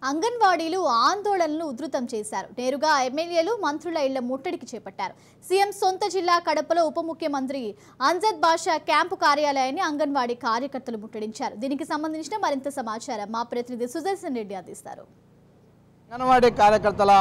అంగన్వాడీలు ఆందోళనలు ఉధృతం చేశారు. నేరుగా ఎమ్మెల్యేలు మంత్రుల ఇళ్ల ముట్టడికి చేపట్టారు. సీఎం సొంత జిల్లా కడపలో ఉప ముఖ్యమంత్రి అంజద్ బాషా క్యాంపు కార్యాలయాన్ని అంగన్వాడీ కార్యకర్తలు ముట్టడించారు. దీనికి సంబంధించిన మరింత సమాచారం మా ప్రతినిధి సుదర్శన్ రెడ్డి అందిస్తారు. అంగన్వాడీ కార్యకర్తల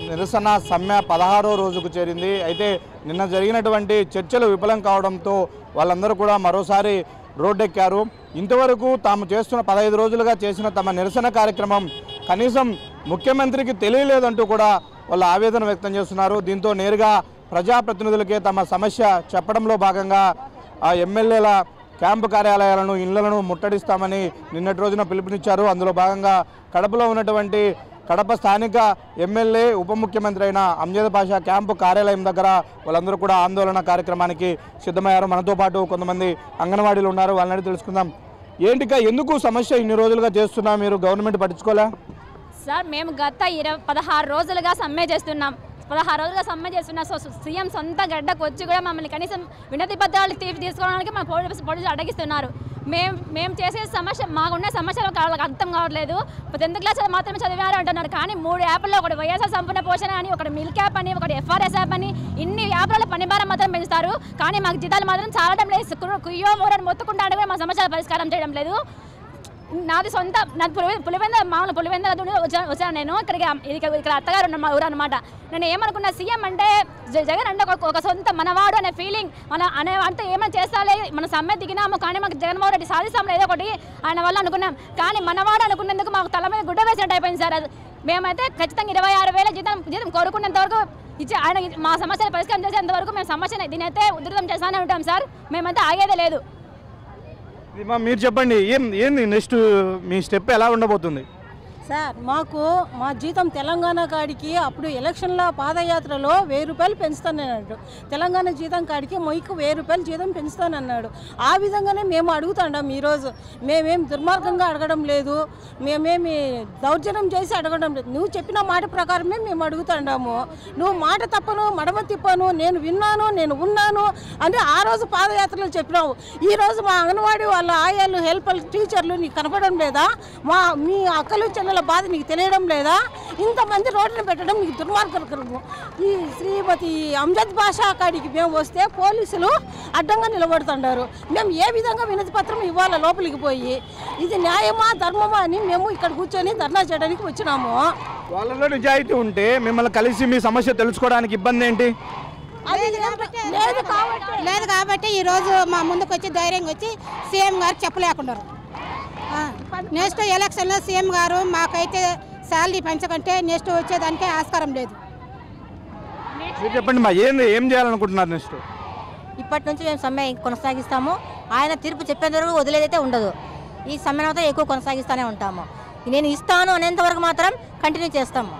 నిరసన సమ్మె 16వ రోజుకు చేరింది. అయితే నిన్న జరిగినటువంటి చర్చలు విఫలం కావడంతో వాళ్ళందరూ కూడా మరోసారి రోడ్డెక్కారు. ఇంతవరకు తాము చేస్తున్న 15 రోజులుగా చేసిన తమ నిరసన కార్యక్రమం కనీసం ముఖ్యమంత్రికి తెలియలేదంటూ కూడా వాళ్ళు ఆవేదన వ్యక్తం చేస్తున్నారు. దీంతో నేరుగా ప్రజాప్రతినిధులకే తమ సమస్య చెప్పడంలో భాగంగా ఆ ఎమ్మెల్యేల క్యాంపు కార్యాలయాలను ఇళ్లను ముట్టడిస్తామని నిన్నటి రోజున పిలుపునిచ్చారు. అందులో భాగంగా కడపలో ఉన్నటువంటి కడప స్థానిక ఎమ్మెల్యే ఉప ముఖ్యమంత్రి అయిన అంజద్ బాషా క్యాంపు కార్యాలయం దగ్గర వాళ్ళందరూ కూడా ఆందోళన కార్యక్రమానికి సిద్ధమయ్యారు. మనతో పాటు కొంతమంది అంగన్వాడీలు ఉన్నారు, వాళ్ళని తెలుసుకుందాం. ఏంటిగా ఎందుకు సమస్య ఇన్ని రోజులుగా చేస్తున్నా మీరు గవర్నమెంట్ పట్టించుకోలే? సార్ మేము గత 16 రోజులుగా సమ్మె చేస్తున్నాం. 16 రోజులుగా సమ్మె చేస్తున్నా. సో సీఎం సొంత గడ్డకు వచ్చి కూడా మమ్మల్ని కనీసం వినతి పత్రాలు తీసుకోవడానికి మా పోలీసులు అడ్డగిస్తున్నారు. మేము చేసే సమస్య మాకున్న సమస్యలు వాళ్ళకి అర్థం కావట్లేదు. 10th క్లాస్ మాత్రమే చదివారు అంటున్నారు. కానీ 3 యాప్ల్లో ఒకటి వైఎస్ఆర్ సంపూర్ణ పోషణ అని, ఒకటి మిల్క్ యాప్ అని, ఒకటి FRS యాప్ అని, ఇన్ని యాప్లలో పనిభారం మాత్రం పెంచుతారు. కానీ మాకు జీతాలు మాత్రం చాలడం లేదు. కుయ్యో మూరని మొత్తుకుంటా కూడా మా సమస్యలు పరిష్కారం చేయడం లేదు. నాది పులివెంద మామూలు పులివెంద వచ్చాను నేను. ఇక్కడ అత్తగారు ఉన్న మా ఊరు అనమాట. నేను ఏమనుకున్నా, సీఎం అంటే జగన్ అంటే ఒక సొంత మనవాడు అనే ఫీలింగ్, అనే వాటితో ఏమైనా చేస్తాలే, మన సమ్మె దిగినాము కానీ మాకు జగన్మోహన్ రెడ్డి సాధిస్తాం ఏదో ఒకటి ఆయన వల్ల అనుకున్నాం. కానీ మనవాడు అనుకున్నందుకు మాకు తల మీద గుడ్డ వేసినట్టు అయిపోయింది సార్. అది మేమైతే ఖచ్చితంగా 26,000 జీతం కోరుకున్నంత వరకు ఇచ్చి ఆయన మా సమస్యలు పరిష్కారం చేసేంత వరకు మేము సమస్యని దీనైతే ఉధృతం చేస్తూనే ఉంటాం సార్. మేమైతే ఆగేదే లేదు. మీరు చెప్పండి, ఏంది నెక్స్ట్ మీ స్టెప్ ఎలా ఉండబోతుంది? సార్ మాకు మా జీతం తెలంగాణ కాడికి అప్పుడు ఎలక్షన్ల పాదయాత్రలో 1000 రూపాయలు పెంచుతానన్నాడు. తెలంగాణ జీతం కాడికి మీకు 1000 రూపాయలు జీతం పెంచుతానన్నాడు. ఆ విధంగానే మేము అడుగుతాం. ఈరోజు మేమేం దుర్మార్గంగా అడగడం లేదు, మేమేమి దౌర్జన్యం చేసి అడగడం లేదు. నువ్వు చెప్పిన మాట ప్రకారమే మేము అడుగుతాము. నువ్వు మాట తప్పను మడమ తిప్పను, నేను విన్నాను, నేను ఉన్నాను అని ఆ రోజు పాదయాత్రలో చెప్పినావు. ఈరోజు మా అంగన్వాడీ వాళ్ళ ఆయాలు, హెల్పర్లు, టీచర్లు నీకు కనపడడం లేదా? మీ అక్కలు చెల్లెల బాధ నీకు తెలియడం లేదా? ఇంతమంది రోడ్డును పెట్టడం నీకు దుర్మార్గకరము. ఈ శ్రీమతి అంజద్ బాషా కాడికి మేము వస్తే పోలీసులు అడ్డంగా నిలబడుతున్నారు. మేము ఏ విధంగా వినతి పత్రం ఇవ్వాలా లోపలికి పోయి? ఇది న్యాయమా ధర్మమా అని మేము ఇక్కడ కూర్చొని ధర్నా చేయడానికి వచ్చినాము. వాళ్ళలో నిజాయితీ ఉంటే మిమ్మల్ని కలిసి మీ సమస్య తెలుసుకోవడానికి ఇబ్బంది ఏంటి? లేదు కాబట్టి ఈరోజు మా ముందుకు వచ్చి ధైర్యంగా వచ్చి సీఎం గారు చెప్పలేకున్నారు. నెక్స్ట్ ఎలక్షన్లో సీఎం గారు మాకైతే శాలరీ పెంచకంటే నెక్స్ట్ వచ్చేదానికే ఆస్కారం లేదు. చెప్పండి, ఏం చేయాలనుకుంటున్నారు నెక్స్ట్? ఇప్పటి నుంచి మేము సమ్మె కొనసాగిస్తాము. ఆయన తీర్పు చెప్పేంత వరకు వదిలేదైతే ఉండదు. ఈ సమ్మెనతో ఎక్కువ కొనసాగిస్తూనే ఉంటాము. నేను ఇస్తాను అనేంత వరకు మాత్రం కంటిన్యూ చేస్తాము.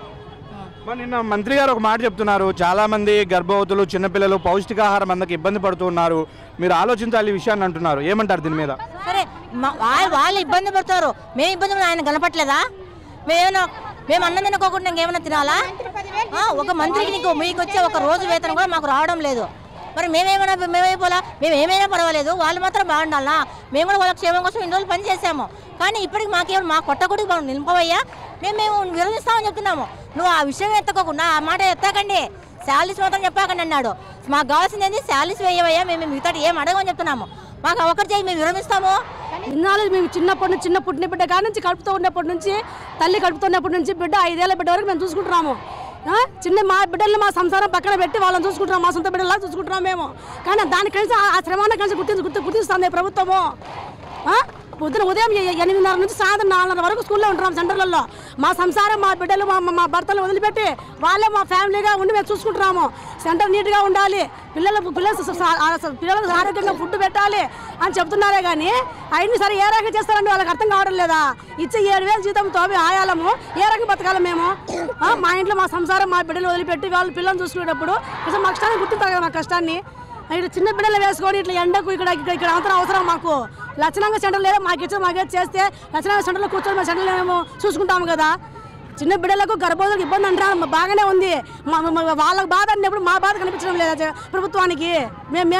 నిన్న మంత్రి గారు ఒక మాట చెప్తున్నారు, చాలా మంది గర్భవతులు, చిన్నపిల్లలు పౌష్టికాహారం అందరికి ఇబ్బంది పడుతున్నారు, మీరు ఆలోచించాలి ఈ విషయాన్ని అంటున్నారు. ఏమంటారు దీని మీద? సరే, వాళ్ళు ఇబ్బంది పడతారు, మేము ఇబ్బంది పడి ఆయన కనపట్లేదా? మేము అన్నం తినకోకుండా ఇంకేమైనా తినాలా? ఒక మంత్రికి మీకు వచ్చే ఒక రోజు వేతనం కూడా మాకు రావడం లేదు. మరి మేమైపోలా? మేము ఏమైనా పర్వాలేదు, వాళ్ళు మాత్రం బాగుండాలా? మేము కూడా వాళ్ళ క్షేమం కోసం ఇన్ని రోజులు పని చేసాము. కానీ ఇప్పటికి మాకేమో మా కొట్టకొడికి మనం నింపవయ్యా, మేము విరమిస్తామని చెప్తున్నాము. నువ్వు ఆ విషయం ఎత్తకోకుండా ఆ మాట ఎత్తకండి, శాలరీస్ మాత్రం చెప్పాకండి అన్నాడు. మాకు కావాల్సింది ఏంటి? శాలరీస్ వేయవయ్యా, మేము మిగతా ఏం అడగమని చెప్తున్నాము. మాకు ఒకటి చేయి, మేము విరమిస్తాము. ఇన్నాళ్ళు మేము చిన్న పుట్టిన బిడ్డ కాడి నుంచి కడుపుతూ ఉన్నప్పటి నుంచి, తల్లి కడుపుతున్నప్పటి నుంచి బిడ్డ 5 ఏళ్ల బిడ్డ వరకు మేము చూసుకుంటున్నాము. మా బిడ్డల్ని మా సంసారం పక్కన పెట్టి వాళ్ళని చూసుకుంటున్నాం, మా సొంత బిడ్డలా చూసుకుంటున్నాం మేము. కానీ దాన్ని కలిసి ఆ శ్రమాన్ని కలిసి గుర్తిస్తుంది ప్రభుత్వము. పొద్దున ఉదయం 8:30 నుంచి సాయంత్రం 4:30 వరకు స్కూల్లో ఉంటున్నాం సెంటర్లలో. మా సంసారం, మా బిడ్డలు, మా భర్తలు వదిలిపెట్టి వాళ్ళే మా ఫ్యామిలీగా ఉండి మేము చూసుకుంటున్నాము. సెంటర్ నీట్గా ఉండాలి, పిల్లలకు ఆరోగ్యంగా ఫుడ్ పెట్టాలి అని చెప్తున్నారే కానీ అవన్నీ సరే ఏ రకంగా చేస్తారండి వాళ్ళకి అర్థం కావడం లేదా? ఇచ్చే 7,000 జీతంతో ఆయాలము ఏ రకంగా బతకాలి మేము? మా ఇంట్లో మా సంసారం, మా బిడ్డలు వదిలిపెట్టి వాళ్ళు పిల్లల్ని చూసుకునేటప్పుడు కొంచెం మా కష్టాన్ని గుర్తించాలి కదా. మా కష్టాన్ని ఇట్లా చిన్న బిడ్డలు వేసుకొని ఇట్లా ఎండకు ఇక్కడ అంతా అవసరం మాకు. లక్షణంగా సెంటర్ లేదా మాకే చేస్తే లక్షణంగా సెంటర్లో కూర్చొని మా సెంటర్లో మేము చూసుకుంటాము కదా. చిన్న బిడ్డలకు గర్భవతులకు ఇబ్బంది అంటారు, బాగానే ఉంది. వాళ్ళకి బాధ అన్నప్పుడు మా బాధ కనిపించడం లేదా ప్రభుత్వానికి?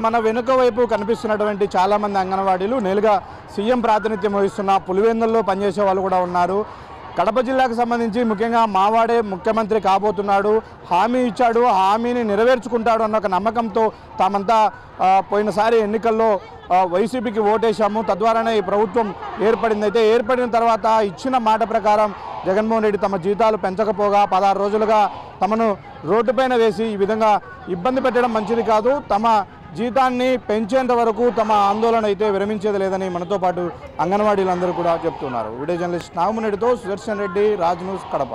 మన వెనుక వైపు కనిపిస్తున్నటువంటి చాలా మంది అంగన్వాడీలు నేరుగా సీఎం ప్రాతినిధ్యం వహిస్తున్న పులివెందుల్లో పనిచేసే వాళ్ళు కూడా ఉన్నారు. కడప జిల్లాకు సంబంధించి ముఖ్యంగా మావాడే ముఖ్యమంత్రి కాబోతున్నాడు, హామీ ఇచ్చాడు, హామీని నెరవేర్చుకుంటాడు అన్న ఒక నమ్మకంతో తామంతా పోయినసారి ఎన్నికల్లో వైసీపీకి ఓటేశాము, తద్వారానే ఈ ప్రభుత్వం ఏర్పడింది. అయితే ఏర్పడిన తర్వాత ఇచ్చిన మాట ప్రకారం జగన్మోహన్ రెడ్డి తమ జీతాలు పెంచకపోగా 16 రోజులుగా తమను రోడ్డుపైన వేసి ఈ విధంగా ఇబ్బంది పెట్టడం మంచిది కాదు, తమ జీతాన్ని పెంచేంత వరకు తమ ఆందోళన అయితే విరమించేది లేదని మనతో పాటు అంగన్వాడీలందరూ కూడా చెప్తున్నారు. వీడియో జర్నలిస్ట్ నాగమరెడ్డితో సుదర్శన్ రెడ్డి, రాజ్ న్యూస్, కడప.